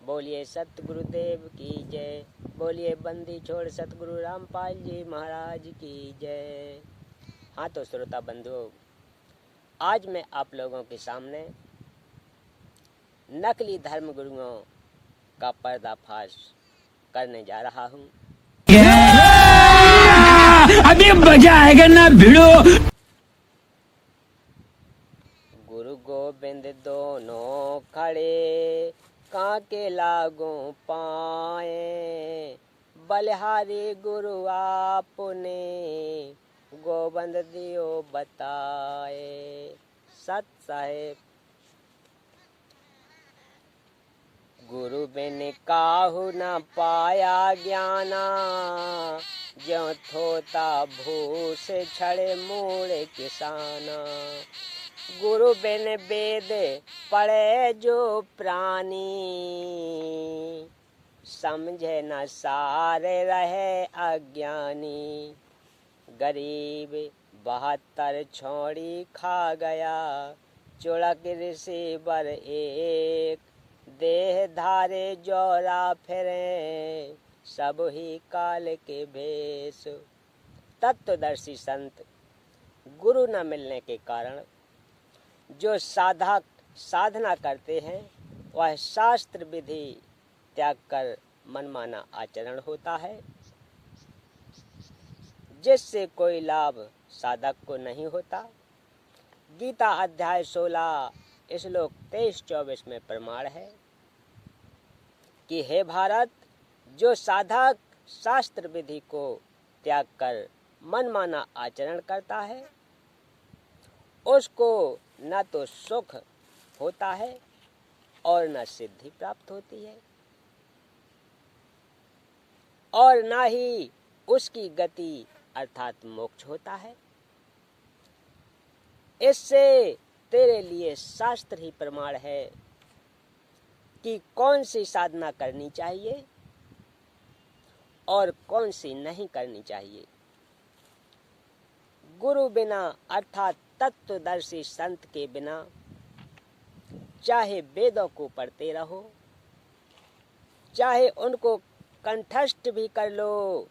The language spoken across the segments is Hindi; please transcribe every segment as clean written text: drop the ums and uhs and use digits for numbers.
बोलिए सतगुरुदेव की जय। बोलिए बंदी छोड़ सतगुरु रामपाल जी महाराज की जय। हाँ तो श्रोता बंधुओं, आज मैं आप लोगों के सामने नकली धर्म गुरुओं का पर्दाफाश करने जा रहा हूँ। अभी मजा आएगा ना भिड़ो। गुरु गोविंद दोनों खड़े काके लागू पाए, बलिहारी गुरु आपने गोविंद दियो बताए। सत साहेब गुरु बिन काहू न पाया ज्ञाना, ज्यों थोता भूस छड़े मूड़ किसाना। गुरु बिन वेद पढ़े जो प्राणी, समझे न सारे रहे अज्ञानी। गरीब 72 छोड़ी खा गया, चुड़क ऋषि बर एक। देह धारे जोरा फिरे, सब ही काल के भेष। तत्वदर्शी संत गुरु न मिलने के कारण जो साधक साधना करते हैं, वह शास्त्र विधि त्याग कर मनमाना आचरण होता है, जिससे कोई लाभ साधक को नहीं होता। गीता अध्याय 16 श्लोक 23-24 में प्रमाण है कि हे भारत, जो साधक शास्त्र विधि को त्याग कर मनमाना आचरण करता है, उसको न तो सुख होता है और न सिद्धि प्राप्त होती है, और न ही उसकी गति अर्थात मोक्ष होता है। इससे तेरे लिए शास्त्र ही प्रमाण है कि कौन सी साधना करनी चाहिए और कौन सी नहीं करनी चाहिए। गुरु बिना अर्थात तत्वदर्शी संत के बिना चाहे वेदों को पढ़ते रहो, चाहे उनको कंठस्थ भी कर लो,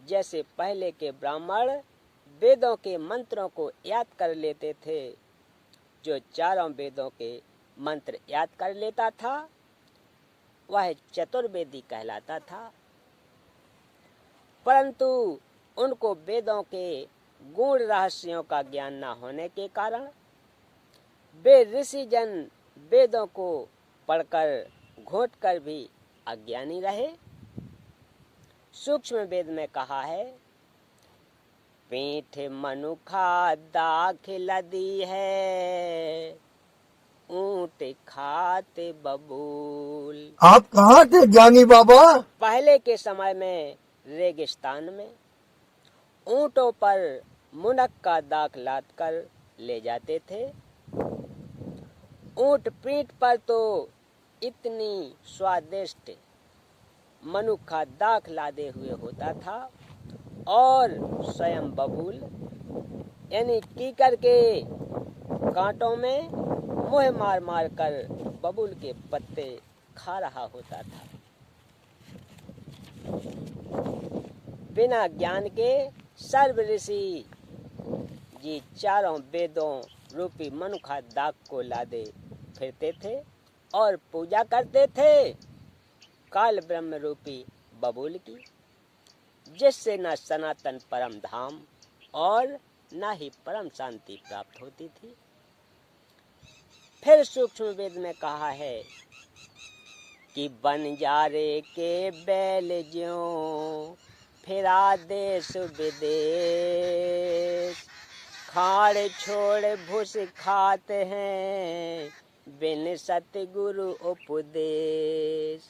जैसे पहले के ब्राह्मण वेदों के मंत्रों को याद कर लेते थे। जो चारों वेदों के मंत्र याद कर लेता था, वह चतुर्वेदी कहलाता था। परंतु उनको वेदों के गूढ़ रहस्यों का ज्ञान न होने के कारण वे ऋषिजन वेदों को पढ़कर घोट कर भी अज्ञानी रहे। सूक्ष्म वेद में कहा है, पीठ मनुखा दाखिल दी है, ऊंट खाते बबूल। आप कहाँ थे ज्ञानी बाबा? पहले के समय में रेगिस्तान में ऊंटों पर मुनक का दाख लाद कर ले जाते थे। ऊंट पीठ पर तो इतनी स्वादिष्ट मनुखा दाख लादे हुए होता था, और स्वयं बबूल यानी कीकर के कांटों में मुँह मार मार कर बबूल के पत्ते खा रहा होता था। बिना ज्ञान के सर्व ऋषि जी चारों वेदों रूपी मनुखा दाग को लादे फिरते थे और पूजा करते थे काल ब्रह्म रूपी बबूल की, जिससे न सनातन परम धाम और न ही परम शांति प्राप्त होती थी। फिर सूक्ष्म वेद में कहा है कि बंजारे के बैल ज्यों फिरा देश विदेश, खाड़ छोड़ भूस खाते हैं बिन सतगुरु उपदेश।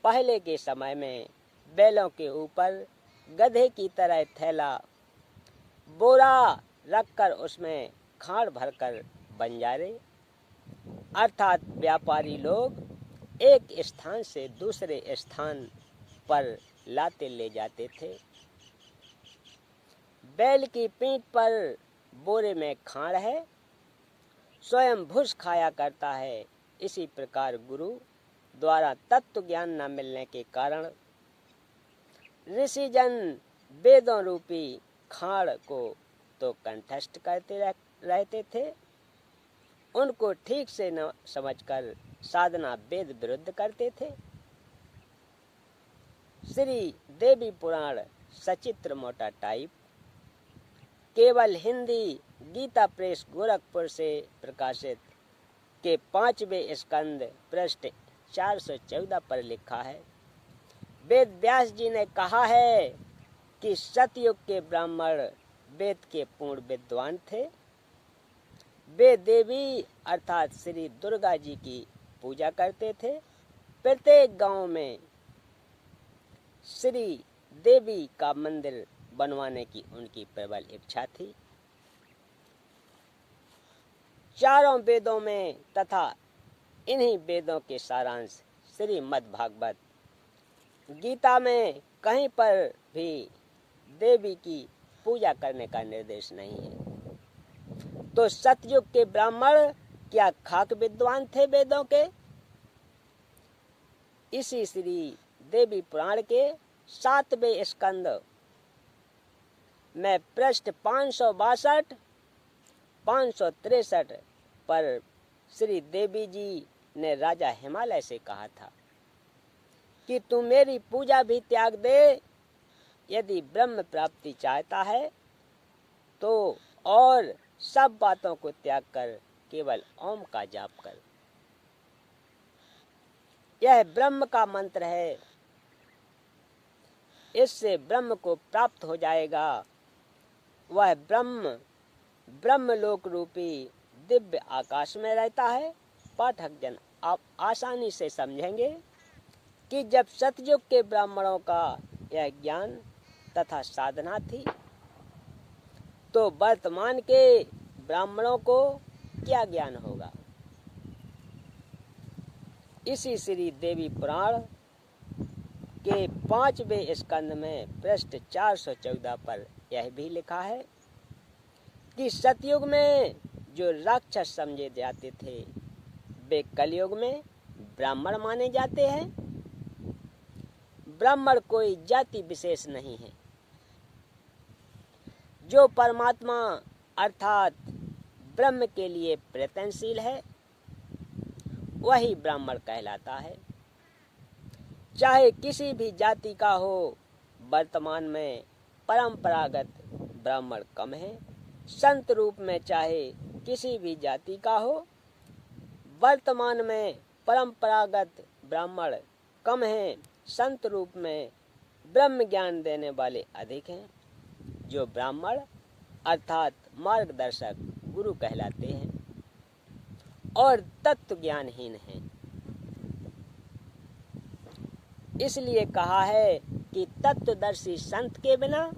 पहले के समय में बैलों के ऊपर गधे की तरह थैला बोरा रखकर उसमें खाड़ भरकर बंजारे अर्थात व्यापारी लोग एक स्थान से दूसरे स्थान पर लाते ले जाते थे। बैल की पीठ पर बोरे में खाड़ है, स्वयं भूस खाया करता है। इसी प्रकार गुरु द्वारा तत्व ज्ञान न मिलने के कारण ऋषिजन वेदों रूपी खाड़ को तो कंठस्थ करते रहते थे, उनको ठीक से न समझकर साधना वेद विरुद्ध करते थे। श्री देवी पुराण सचित्र मोटा टाइप, केवल हिंदी गीता प्रेस गोरखपुर से प्रकाशित के 5वें स्कंद पृष्ठ 414 पर लिखा है, वेद व्यास जी ने कहा है कि सतयुग के ब्राह्मण वेद के पूर्ण विद्वान थे। वे देवी अर्थात श्री दुर्गा जी की पूजा करते थे। प्रत्येक गांव में श्री देवी का मंदिर बनवाने की उनकी प्रबल इच्छा थी। चारों वेदों में तथा इन्हीं वेदों के सारांश श्रीमद् भागवत गीता में कहीं पर भी देवी की पूजा करने का निर्देश नहीं है। तो सतयुग के ब्राह्मण क्या खाक विद्वान थे वेदों के? इसी श्री देवी पुराण के 7वें स्कंद में पृष्ठ 562, 563 पर श्री देवी जी ने राजा हिमालय से कहा था कि तू मेरी पूजा भी त्याग दे, यदि ब्रह्म प्राप्ति चाहता है तो, और सब बातों को त्याग कर केवल ओम का जाप कर। यह ब्रह्म का मंत्र है, इससे ब्रह्म को प्राप्त हो जाएगा। वह ब्रह्मलोक रूपी दिव्य आकाश में रहता है। पाठक जन आप आसानी से समझेंगे कि जब सतयुग के ब्राह्मणों का यह ज्ञान तथा साधना थी, तो वर्तमान के ब्राह्मणों को क्या ज्ञान होगा। इसी श्री देवी पुराण के 5वें स्कंद में पृष्ठ 414 पर यह भी लिखा है कि सतयुग में जो राक्षस समझे जाते थे, वे कलयुग में ब्राह्मण माने जाते हैं। ब्राह्मण कोई जाति विशेष नहीं है। जो परमात्मा अर्थात ब्रह्म के लिए प्रयत्नशील है, वही ब्राह्मण कहलाता है। चाहे किसी भी जाति का हो, वर्तमान में परंपरागत ब्राह्मण कम है। संत रूप में चाहे किसी भी जाति का हो, वर्तमान में परंपरागत ब्राह्मण कम हैं। संत रूप में ब्रह्म ज्ञान देने वाले अधिक हैं। जो ब्राह्मण अर्थात मार्गदर्शक गुरु कहलाते हैं और तत्व ज्ञानहीन हैं। इसलिए कहा है कि तत्वदर्शी संत के बिना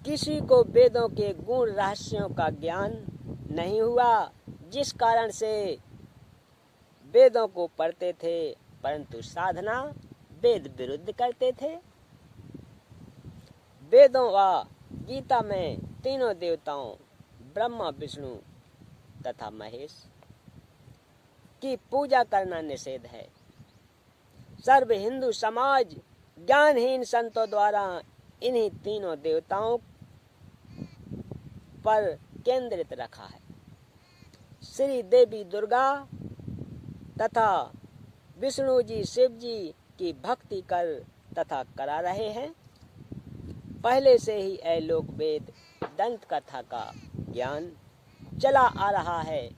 किसी को वेदों के गुण रहस्यों का ज्ञान नहीं हुआ, जिस कारण से वेदों को पढ़ते थे परंतु साधना वेद विरुद्ध करते थे। वेदों व गीता में तीनों देवताओं ब्रह्मा, विष्णु तथा महेश की पूजा करना निषेध है। सर्व हिंदू समाज ज्ञानहीन संतों द्वारा इन्हीं तीनों देवताओं पर केंद्रित रखा है। श्री देवी दुर्गा तथा विष्णु जी शिव जी की भक्ति कर तथा करा रहे हैं। पहले से ही ऐलोक वेद दंत कथा का ज्ञान चला आ रहा है,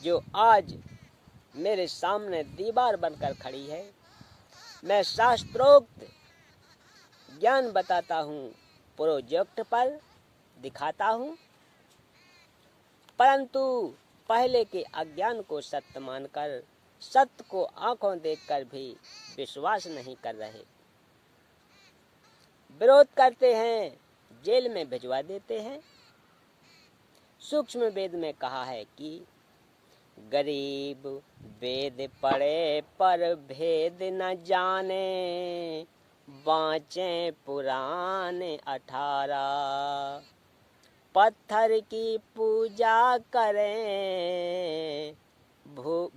जो आज मेरे सामने दीवार बनकर खड़ी है। मैं शास्त्रोक्त ज्ञान बताता हूँ, प्रोजेक्ट पर दिखाता हूँ, परंतु पहले के अज्ञान को सत्य मानकर सत्य को आंखों देखकर भी विश्वास नहीं कर रहे, विरोध करते हैं, जेल में भिजवा देते हैं। सूक्ष्म वेद में कहा है कि गरीब वेद पढ़े पर भेद न जाने, बाँचे पुराण 18। पत्थर की पूजा करें,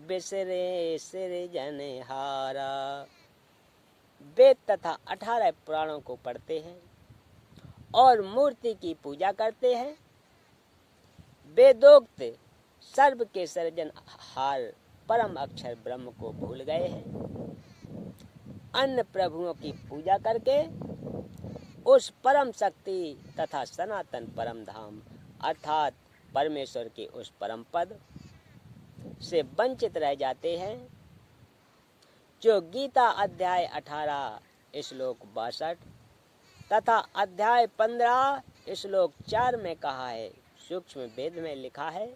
बिसरे सृजनहारा। वेद तथा 18 पुराणों को पढ़ते हैं और मूर्ति की पूजा करते हैं। वेदोक्त सर्व के सृजनहार परम अक्षर ब्रह्म को भूल गए हैं। अन्य प्रभुओं की पूजा करके उस परम शक्ति तथा सनातन परम धाम अर्थात परमेश्वर के उस परम पद से वंचित रह जाते हैं, जो गीता अध्याय 18 श्लोक 62 तथा अध्याय 15 श्लोक 4 में कहा है। सूक्ष्म वेद में लिखा है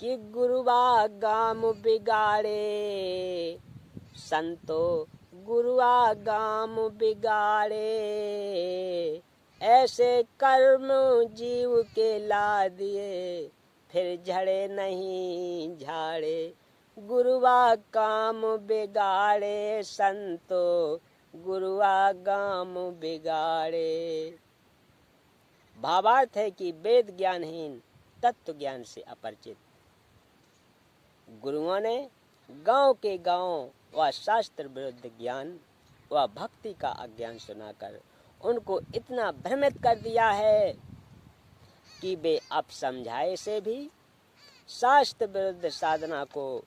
कि गुरुवागाम बिगाड़े संतो, गुरुवागाम बिगाड़े, ऐसे कर्म जीव के ला दिए, फिर झड़े नहीं झाड़े। गुरुआ काम बिगाड़े संतो, गुरुआ गाम बिगाड़े। भावार्थ है कि वेद ज्ञानहीन, तत्व ज्ञान से अपरिचित गुरुओं ने गांव के गांव व शास्त्र विरुद्ध ज्ञान व भक्ति का अज्ञान सुनाकर उनको इतना भ्रमित कर दिया है कि वे अब समझाए से भी शास्त्र विरुद्ध साधना को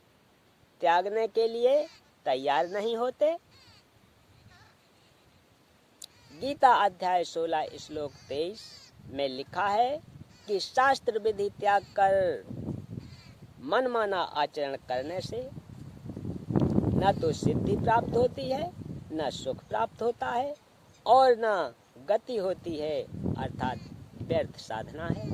त्यागने के लिए तैयार नहीं होते। गीता अध्याय 16 श्लोक 23 में लिखा है कि शास्त्र विधि त्याग कर मनमाना आचरण करने से न तो सिद्धि प्राप्त होती है, न सुख प्राप्त होता है और न गति होती है, अर्थात व्यर्थ साधना है।